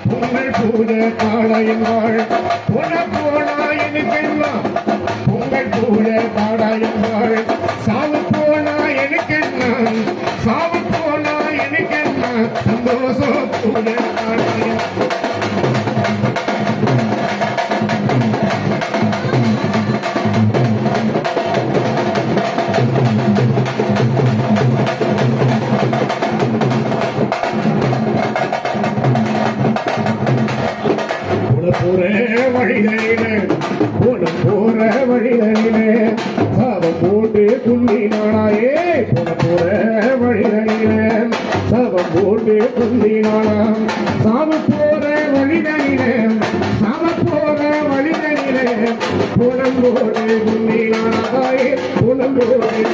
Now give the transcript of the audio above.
பொங்கல் பூஜை காளையின் வாழ் போன போனா எனக்கெல்லாம் பொங்கல் பூஜை காளையின் வாழ் சாவு போனா எனக்கெல்லாம் சாவு போனா எனக்கெல்லாம் சந்தோஷம் பூஜை காளையின் போற வழிகளிலே சாபம் போட்டு குந்தினாளாயே போற வழிகளிலே சாபம் போட்டு குந்தினாளாம் சாப போற வழிகளிலே புலம்போடு குந்தினாளாயே புலம்போடு